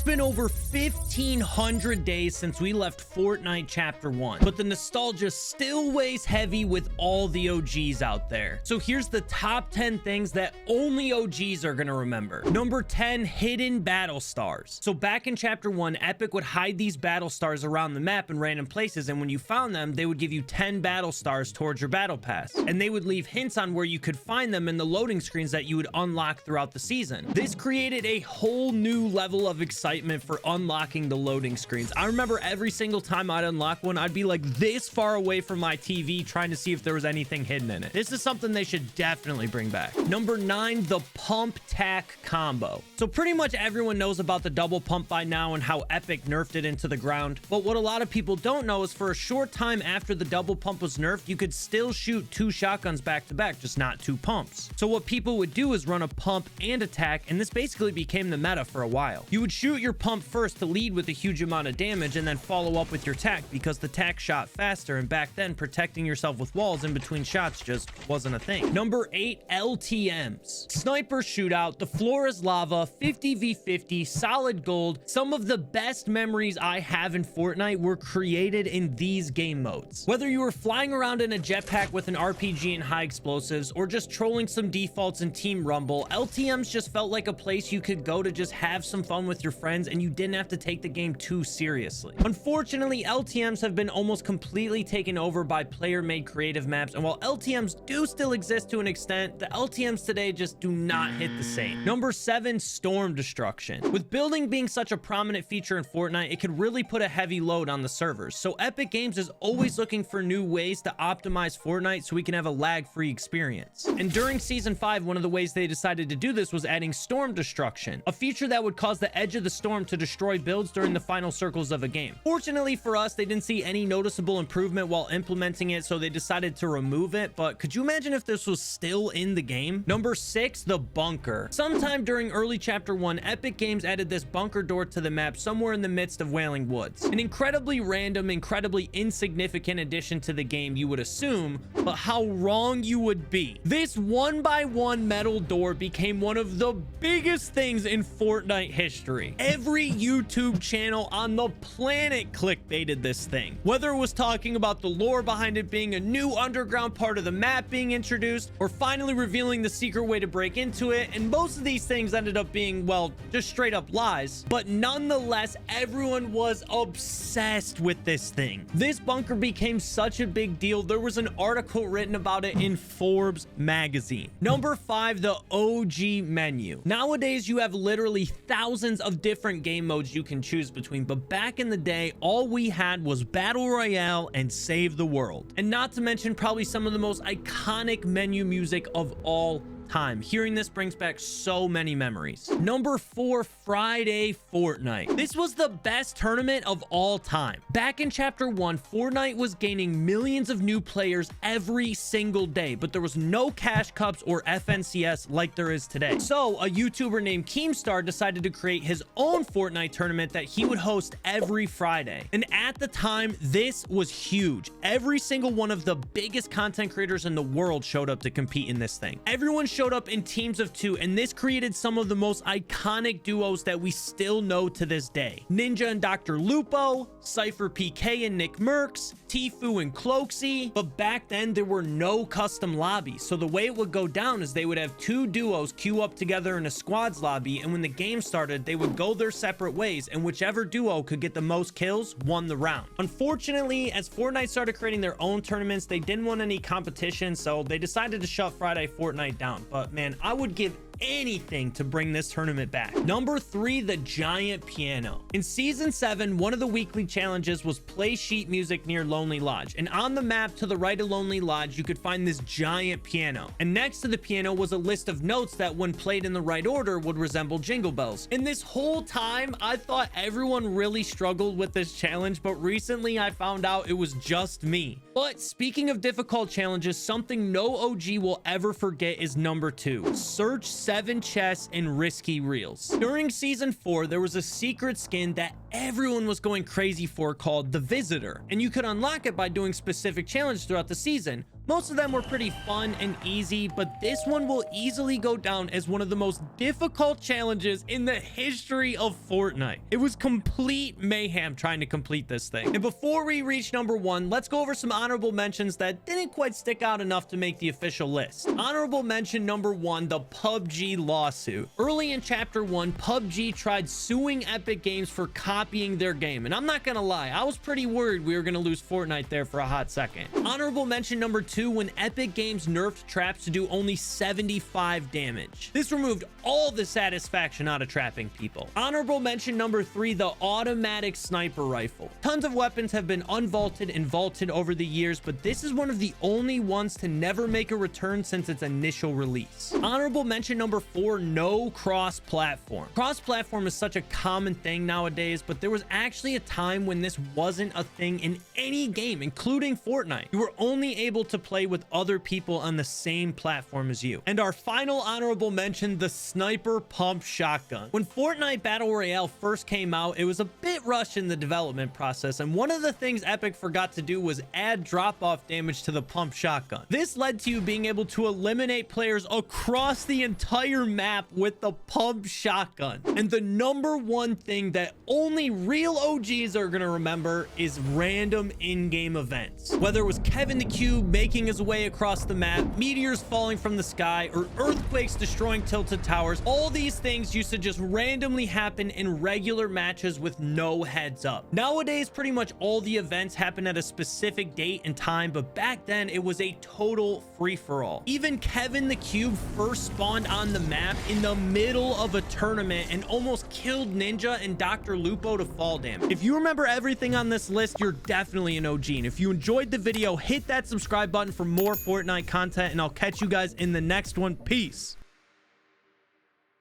been over 1,500 days since we left Fortnite Chapter 1, but the nostalgia still weighs heavy with all the OGs out there. So here's the top 10 things that only OGs are gonna remember. Number 10, hidden battle stars. So back in Chapter 1, Epic would hide these battle stars around the map in random places, and when you found them, they would give you 10 battle stars towards your battle pass, and they would leave hints on where you could find them in the loading screens that you would unlock throughout the season. This created a whole new level of excitement for unlocking the loading screens. I remember every single time I'd unlock one, I'd be like this far away from my TV trying to see if there was anything hidden in it. This is something they should definitely bring back. Number 9, the pump tack combo. So pretty much everyone knows about the double pump by now and how Epic nerfed it into the ground. But what a lot of people don't know is for a short time after the double pump was nerfed, you could still shoot 2 shotguns back to back, just not 2 pumps. So what people would do is run a pump and attack, and this basically became the meta for a while. You would shoot your pump first to lead with a huge amount of damage and then follow up with your tack because the tack shot faster, and back then protecting yourself with walls in between shots just wasn't a thing. Number 8, LTMs. Sniper shootout, the floor is lava, 50v50, solid gold. Some of the best memories I have in Fortnite were created in these game modes. Whether you were flying around in a jetpack with an RPG and high explosives, or just trolling some defaults in Team Rumble, LTMs just felt like a place you could go to just have some fun with your friends, and you didn't have to take the game too seriously. Unfortunately, LTMs have been almost completely taken over by player-made creative maps, and while LTMs do still exist to an extent, the LTMs today just do not hit the same. Number 7, storm destruction. With building being such a prominent feature in Fortnite, it could really put a heavy load on the servers. So Epic Games is always looking for new ways to optimize Fortnite so we can have a lag-free experience. And during Season 5, one of the ways they decided to do this was adding storm destruction, a feature that would cause the edge of the storm to destroy builds during the final circles of a game. Fortunately for us, they didn't see any noticeable improvement while implementing it, so they decided to remove it. But could you imagine if this was still in the game? Number 6, the bunker. Sometime during early Chapter 1, Epic Games added this bunker door to the map somewhere in the midst of Wailing Woods. An incredibly random, incredibly insignificant addition to the game, you would assume, but how wrong you would be. This 1x1 metal door became one of the biggest things in Fortnite history. Every YouTube channel on the planet clickbaited this thing, whether it was talking about the lore behind it being a new underground part of the map being introduced, or finally revealing the secret way to break into it. And most of these things ended up being, well, just straight up lies, but nonetheless everyone was obsessed with this thing. This bunker became such a big deal, there was an article written about it in Forbes magazine. Number 5, the OG menu. Nowadays you have literally thousands of different game modes you can choose between, but back in the day all we had was Battle Royale and Save the World, and not to mention probably some of the most iconic menu music of all time. Hearing this brings back so many memories. Number 4, Friday Fortnite. This was the best tournament of all time. Back in Chapter 1, Fortnite was gaining millions of new players every single day, but there was no cash cups or FNCS like there is today. So a YouTuber named Keemstar decided to create his own Fortnite tournament that he would host every Friday. And at the time, this was huge. Every single one of the biggest content creators in the world showed up to compete in this thing. Everyone showed up in teams of 2, and this created some of the most iconic duos that we still know to this day. Ninja and Dr. Lupo, Cypher PK and Nick Mercs, Tfue and Cloaksy. But back then there were no custom lobbies, so the way it would go down is they would have 2 duos queue up together in a squads lobby, and when the game started they would go their separate ways, and whichever duo could get the most kills won the round. Unfortunately, as Fortnite started creating their own tournaments, they didn't want any competition, so they decided to shut Friday Fortnite down. But man, I would give anything to bring this tournament back. Number 3, the giant piano. In Season 7, one of the weekly challenges was play sheet music near Lonely Lodge, and on the map to the right of Lonely Lodge you could find this giant piano, and next to the piano was a list of notes that when played in the right order would resemble jingle bells. And this whole time I thought everyone really struggled with this challenge, but recently I found out it was just me. But speaking of difficult challenges, something no OG will ever forget is number 2, search 7 chests in risky reels. During Season 4, there was a secret skin that everyone was going crazy for called the Visitor, and you could unlock it by doing specific challenges throughout the season. Most of them were pretty fun and easy, but this one will easily go down as one of the most difficult challenges in the history of Fortnite. It was complete mayhem trying to complete this thing. And before we reach number 1, let's go over some honorable mentions that didn't quite stick out enough to make the official list. Honorable mention number 1, the PUBG lawsuit. Early in chapter 1, PUBG tried suing Epic Games for copying their game. And I'm not gonna lie, I was pretty worried we were gonna lose Fortnite there for a hot second. Honorable mention number 2, when Epic Games nerfed traps to do only 75 damage. This removed all the satisfaction out of trapping people. Honorable mention number 3, the automatic sniper rifle. Tons of weapons have been unvaulted and vaulted over the years, but this is one of the only ones to never make a return since its initial release. Honorable mention number 4, no cross-platform. Cross-platform is such a common thing nowadays, but there was actually a time when this wasn't a thing in any game, including Fortnite. You were only able to play with other people on the same platform as you. And our final honorable mention, the sniper pump shotgun. When Fortnite Battle Royale first came out, it was a bit rushed in the development process, and one of the things Epic forgot to do was add drop-off damage to the pump shotgun. This led to you being able to eliminate players across the entire map with the pump shotgun. And the number one thing that only real OGs are gonna remember is random in-game events. Whether it was Kevin the Cube making his way across the map, meteors falling from the sky, or earthquakes destroying tilted towers, all these things used to just randomly happen in regular matches with no heads up. Nowadays, pretty much all the events happen at a specific date and time, but back then it was a total free-for-all. Even Kevin the Cube first spawned on the map in the middle of a tournament and almost killed Ninja and Dr. Lupo to fall damage. If you remember everything on this list, you're definitely an OG. And if you enjoyed the video, hit that subscribe button for more Fortnite content, and I'll catch you guys in the next one. Peace.